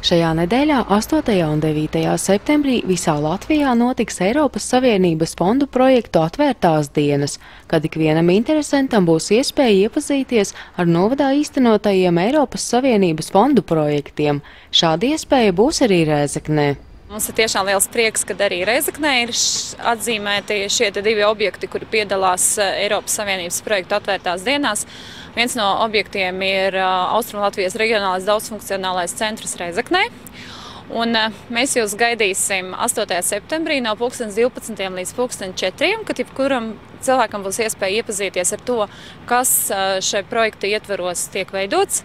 Šajā nedēļā 8. un 9. septembrī visā Latvijā notiks Eiropas Savienības fondu projektu atvērtās dienas, kad ikvienam interesentam būs iespēja iepazīties ar novadā īstenotajiem Eiropas Savienības fondu projektiem. Šāda iespēja būs arī Rēzeknē. Mums ir tiešām liels prieks, ka arī Rēzeknē ir atzīmēti šie divi objekti, kuri piedalās Eiropas Savienības projektu atvērtās dienās. Viens no objektiem ir Austrumlatvijas reģionālais daudzfunkcionālais centrs Rēzeknē. Un mēs jūs gaidīsim 8. septembrī no 12. līdz 4. kad jebkuram cilvēkam būs iespēja iepazīties ar to, kas šai projekta ietvaros tiek veidots,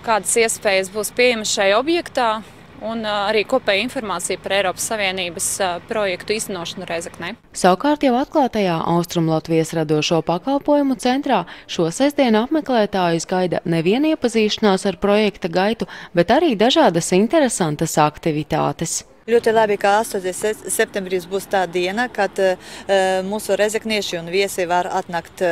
kādas iespējas būs pieejamas šai objektā, un arī kopēja informācija par Eiropas Savienības projektu īstenošanu Rēzeknē. Savukārt jau atklātajā Austrumlatvijas radošo pakalpojumu centrā šo sestdienu apmeklētājus gaida nevien iepazīšanās ar projekta gaitu, bet arī dažādas interesantas aktivitātes. Ļoti labi, ka 8. septembrīs būs tā diena, kad mūsu rezeknieši un viesi var atnākt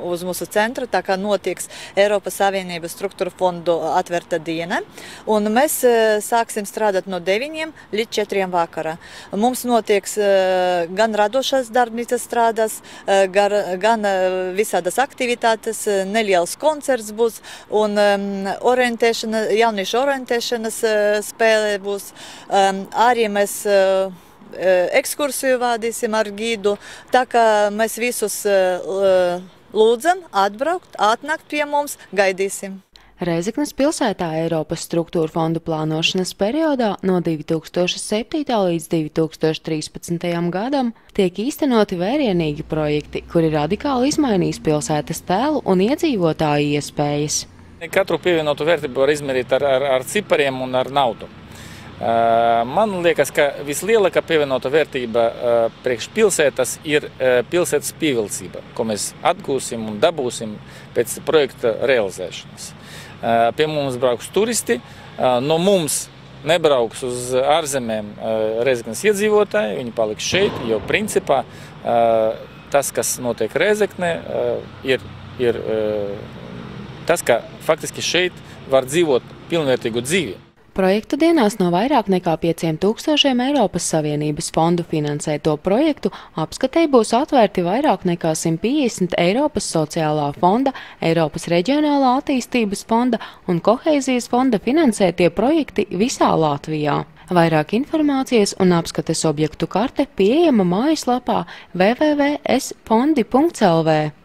uz mūsu centru, tā kā notiks Eiropas Savienības struktūra fondu atvērta diena. Un mēs sāksim strādāt no 9 līdz 4 vakarā. Mums notieks gan radošās darbnīcas strādās, gan visādas aktivitātes, neliels koncerts būs un jauniešu orientēšanas spēle būs. Arī mēs ekskursiju vadīsim ar gidu, tā kā mēs visus lūdzam atbraukt, atnākt pie mums, gaidīsim. Rēzeknes pilsētā Eiropas struktūra fondu plānošanas periodā no 2007. līdz 2013. gadam tiek īstenoti vērienīgi projekti, kuri radikāli izmainīs pilsētas tēlu un iedzīvotāju iespējas. Katru pievienotu vērtību var izmērīt ar cipariem un ar naudu. Man liekas, ka vislielākā pievienota vērtība priekš pilsētas ir pilsētas pievilcība, ko mēs atgūsim un dabūsim pēc projekta realizēšanas. Pie mums brauks turisti, no mums nebrauks uz ārzemēm Rēzeknes iedzīvotāji, viņi paliks šeit, jo principā tas, kas notiek Rēzeknē, ir tas, ka faktiski šeit var dzīvot pilnvērtīgu dzīvi. Projektu dienās no vairāk nekā 5000 Eiropas Savienības fondu finansēto projektu apskatei būs atvērti vairāk nekā 150 Eiropas sociālā fonda, Eiropas reģionālā attīstības fonda un koheizijas fonda finansētie projekti visā Latvijā. Vairāk informācijas un apskates objektu karte pieejama mājaslapā www.esfondi.lv.